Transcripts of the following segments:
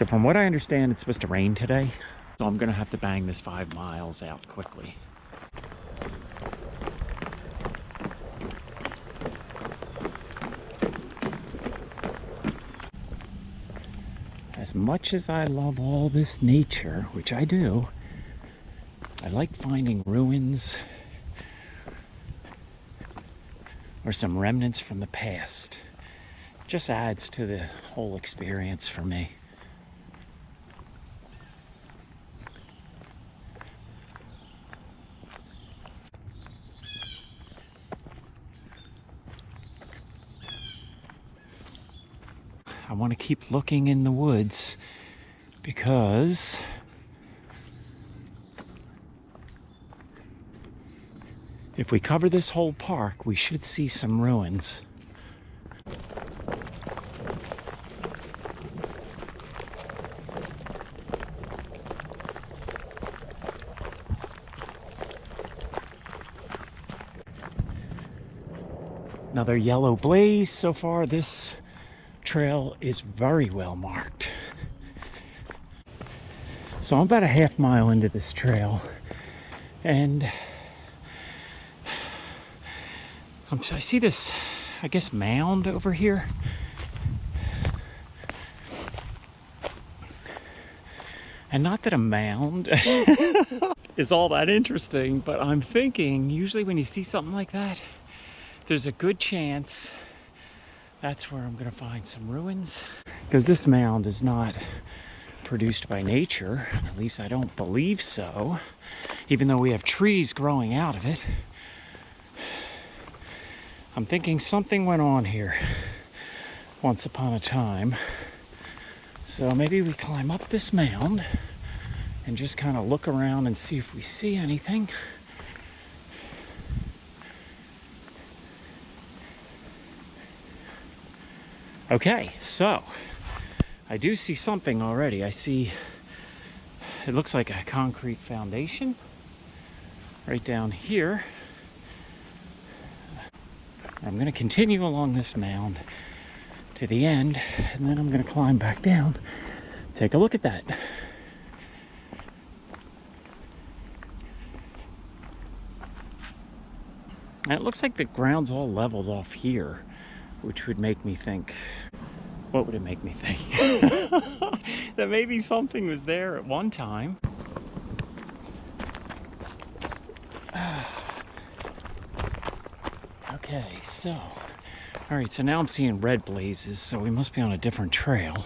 So from what I understand, it's supposed to rain today. So I'm gonna have to bang this 5 miles out quickly. As much as I love all this nature, which I do, I like finding ruins or some remnants from the past. Just adds to the whole experience for me. I want to keep looking in the woods because if we cover this whole park, we should see some ruins. Another yellow blaze so far. This trail is very well marked. So I'm about a half mile into this trail, and I see this, I guess, mound over here. And not that a mound is all that interesting, but I'm thinking usually when you see something like that, there's a good chance that's where I'm gonna find some ruins. Because this mound is not produced by nature, at least I don't believe so, even though we have trees growing out of it. I'm thinking something went on here once upon a time. So maybe we climb up this mound and just kind of look around and see if we see anything. Okay, so I do see something already. I see, it looks like a concrete foundation right down here. I'm going to continue along this mound to the end, and then I'm going to climb back down. Take a look at that. And it looks like the ground's all leveled off here, which would make me think, what would it make me think? That maybe something was there at one time. Okay, so, all right, so now I'm seeing red blazes, so we must be on a different trail.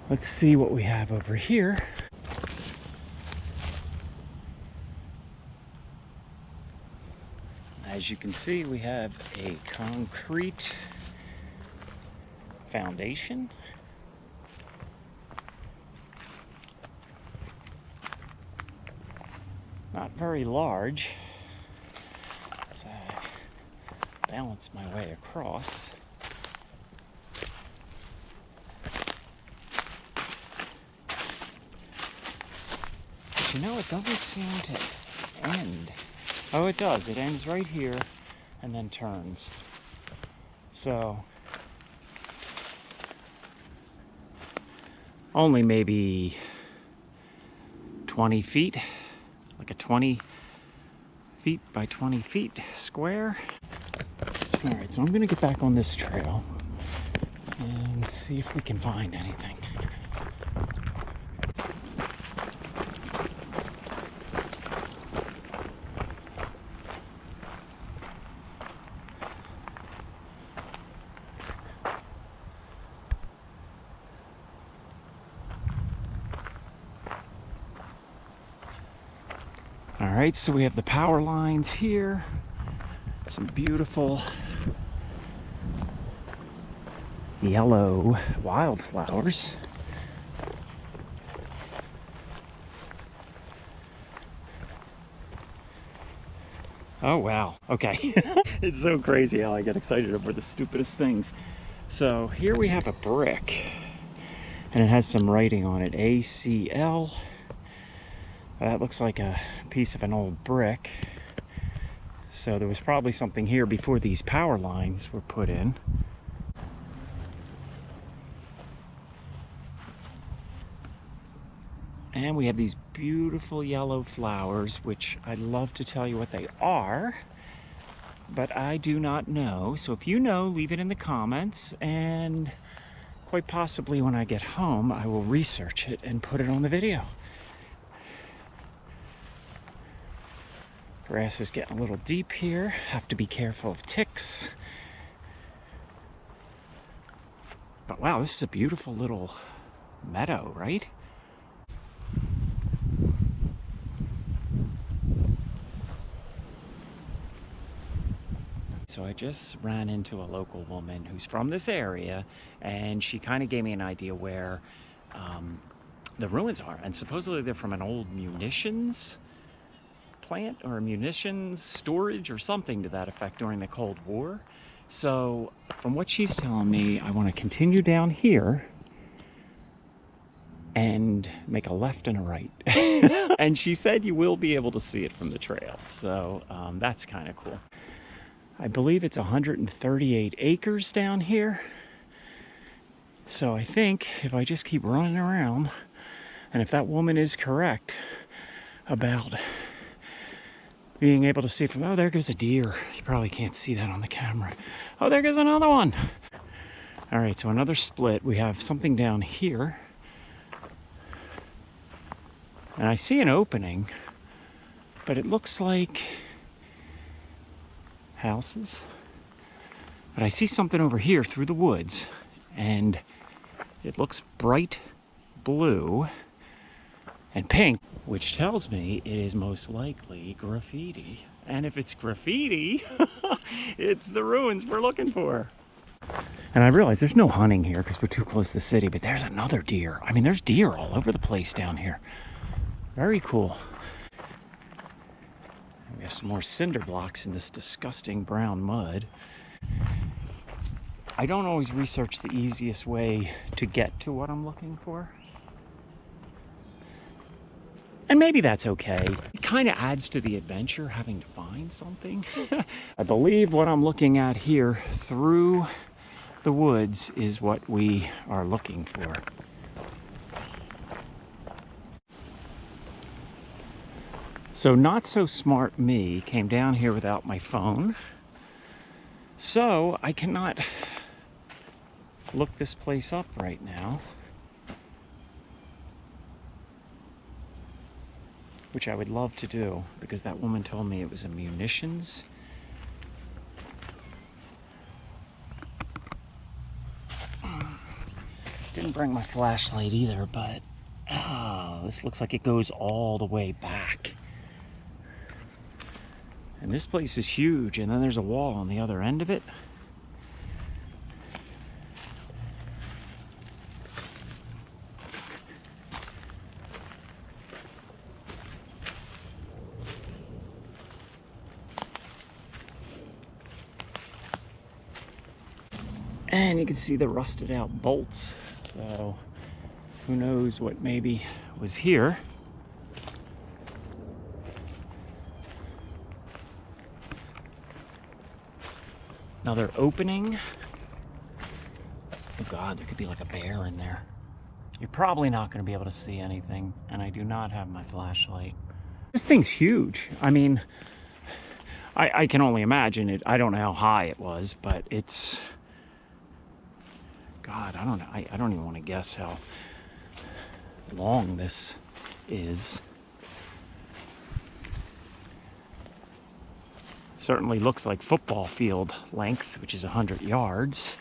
Let's see what we have over here. As you can see, we have a concrete foundation. Not very large, as I balance my way across. But you know, it doesn't seem to end. Oh, it does. It ends right here and then turns. So, only maybe 20 feet, like a 20 feet by 20 feet square. All right, so I'm gonna get back on this trail and see if we can find anything. All right, so we have the power lines here, some beautiful yellow wildflowers. Oh wow, okay. It's so crazy how I get excited over the stupidest things. So here we have a brick, and it has some writing on it, ACL. That looks like a piece of an old brick. So there was probably something here before these power lines were put in. And we have these beautiful yellow flowers, which I'd love to tell you what they are, but I do not know. So if you know, leave it in the comments, and quite possibly when I get home, I will research it and put it on the video. Grass is getting a little deep here. Have to be careful of ticks. But wow, this is a beautiful little meadow, right? So I just ran into a local woman who's from this area, and she kind of gave me an idea where the ruins are. And supposedly they're from an old munitions plant or a munitions storage or something to that effect during the Cold War. So from what she's telling me, I want to continue down here and make a left and a right. And she said you will be able to see it from the trail. So that's kind of cool. I believe it's 138 acres down here. So I think if I just keep running around, and if that woman is correct about being able to see from, oh, there goes a deer. You probably can't see that on the camera. Oh, there goes another one. All right, so another split. We have something down here. And I see an opening, but it looks like houses. But I see something over here through the woods, and it looks bright blue and pink, which tells me it is most likely graffiti. And if it's graffiti, it's the ruins we're looking for. And I realize there's no hunting here because we're too close to the city, but there's another deer. I mean, there's deer all over the place down here. Very cool. We have some more cinder blocks in this disgusting brown mud. I don't always research the easiest way to get to what I'm looking for. And maybe that's okay. It kind of adds to the adventure having to find something. I believe what I'm looking at here through the woods is what we are looking for. So not so smart me came down here without my phone. So I cannot look this place up right now, which I would love to do because that woman told me it was a munitions. Didn't bring my flashlight either, but oh, this looks like it goes all the way back. And this place is huge, and then there's a wall on the other end of it. And you can see the rusted out bolts. So who knows what maybe was here. Another opening. Oh God, there could be like a bear in there. You're probably not going to be able to see anything, and I do not have my flashlight. This thing's huge. I mean, I can only imagine it. I don't know how high it was, but it's, God, I don't know. I don't even want to guess how long this is. Certainly looks like football field length, which is 100 yards.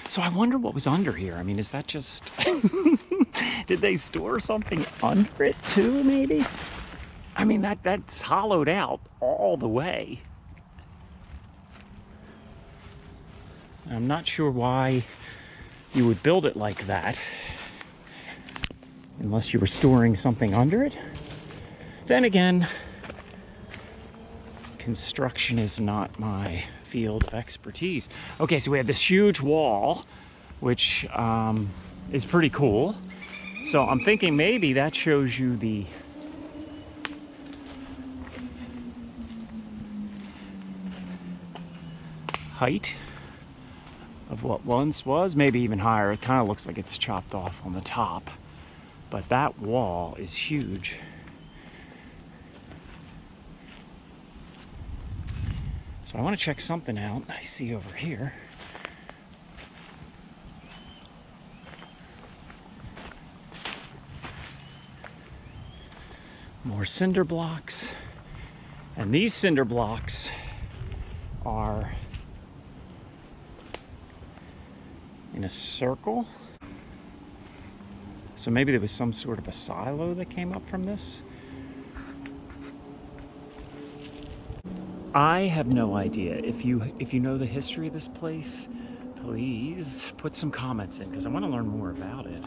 So I wonder what was under here. I mean, is that just, did they store something under it too, maybe? I mean, that's hollowed out all the way. I'm not sure why you would build it like that, unless you were storing something under it. Then again, construction is not my field of expertise. Okay, so we have this huge wall, which is pretty cool. So I'm thinking maybe that shows you the height of what once was, maybe even higher. It kind of looks like it's chopped off on the top, but that wall is huge. So I want to check something out I see over here. More cinder blocks. And these cinder blocks are in a circle. So maybe there was some sort of a silo that came up from this. I have no idea. If you know the history of this place, please put some comments in, because I want to learn more about it.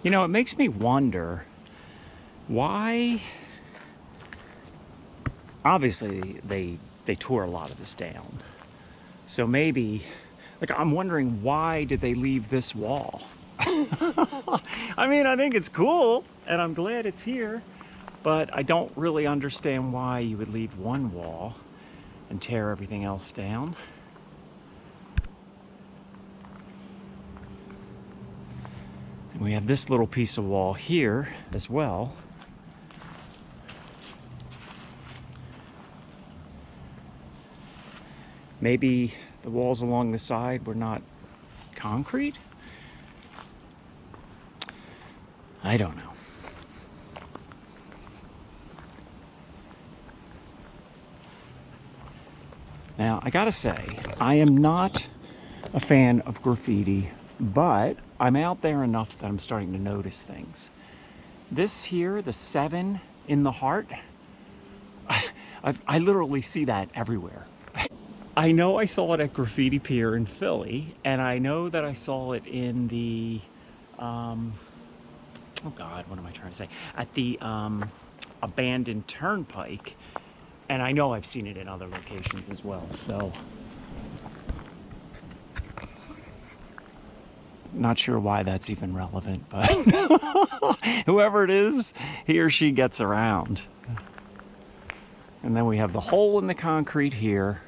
You know, it makes me wonder why. Obviously, they tore a lot of this down. So maybe, like, I'm wondering, why did they leave this wall? I mean, I think it's cool, and I'm glad it's here, but I don't really understand why you would leave one wall and tear everything else down. And we have this little piece of wall here as well. Maybe the walls along the side were not concrete? I don't know. Now, I gotta say, I am not a fan of graffiti, but I'm out there enough that I'm starting to notice things. This here, the 7 in the heart, I literally see that everywhere. I know I saw it at Graffiti Pier in Philly, and I know that I saw it in the, oh God, what am I trying to say? At the abandoned turnpike, and I know I've seen it in other locations as well, so. Not sure why that's even relevant, but whoever it is, he or she gets around. And then we have the hole in the concrete here.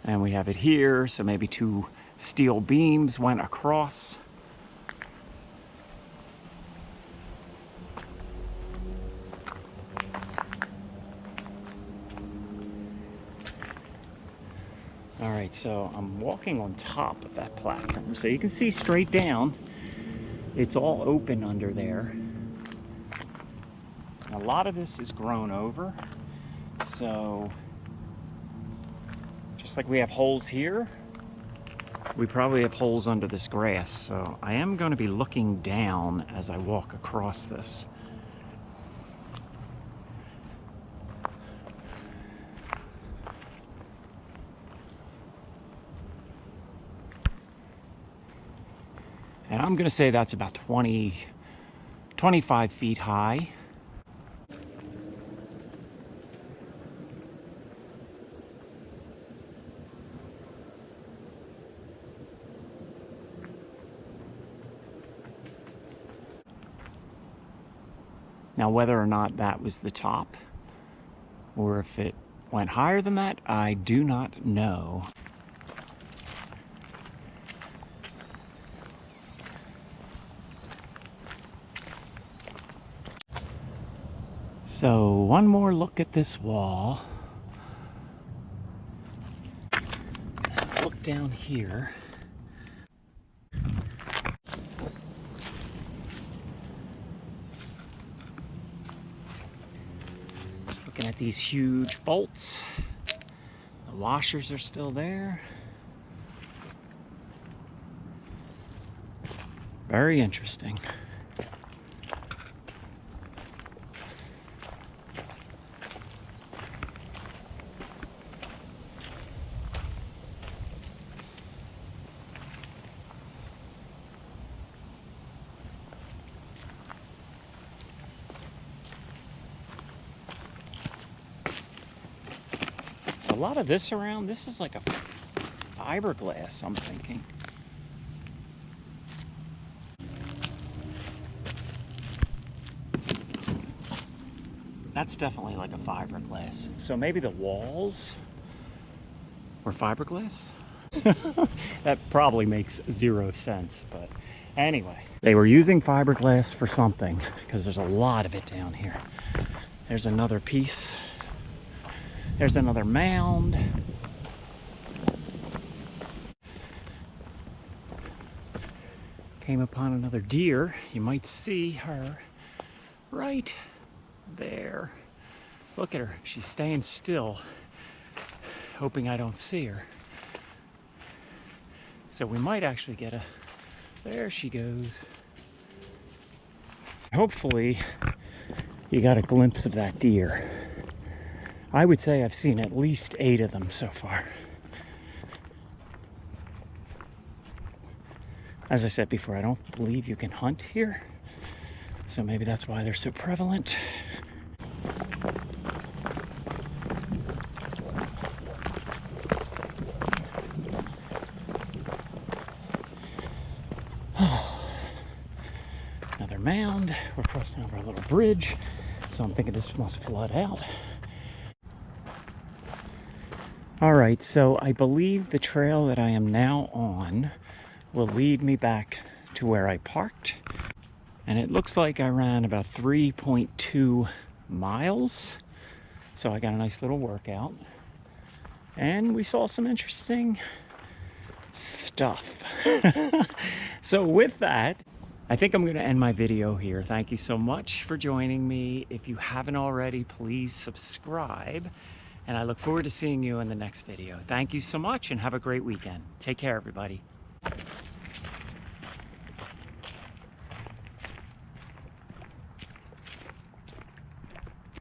And we have it here, so maybe 2 steel beams went across. All right, so I'm walking on top of that platform, so you can see straight down. It's all open under there. A lot of this is grown over, so just like we have holes here, we probably have holes under this grass. So I am going to be looking down as I walk across this. And I'm going to say that's about 25 feet high. Now, whether or not that was the top, or if it went higher than that, I do not know. So, one more look at this wall. Look down here. Looking at these huge bolts. The washers are still there. Very interesting. a lot of this around. This is like a fiberglass, I'm thinking. That's definitely like a fiberglass. So maybe the walls were fiberglass? That probably makes zero sense, but anyway. They were using fiberglass for something, because there's a lot of it down here. There's another piece. There's another mound. Came upon another deer. You might see her right there. Look at her. She's staying still, hoping I don't see her. So we might actually get a... There she goes. Hopefully you got a glimpse of that deer. I would say I've seen at least 8 of them so far. As I said before, I don't believe you can hunt here, so maybe that's why they're so prevalent. Another mound. We're crossing over a little bridge, so I'm thinking this must flood out. All right, so I believe the trail that I am now on will lead me back to where I parked. And it looks like I ran about 3.2 miles. So I got a nice little workout. And we saw some interesting stuff. So with that, I think I'm going to end my video here. Thank you so much for joining me. If you haven't already, please subscribe. And I look forward to seeing you in the next video. Thank you so much and have a great weekend. Take care, everybody.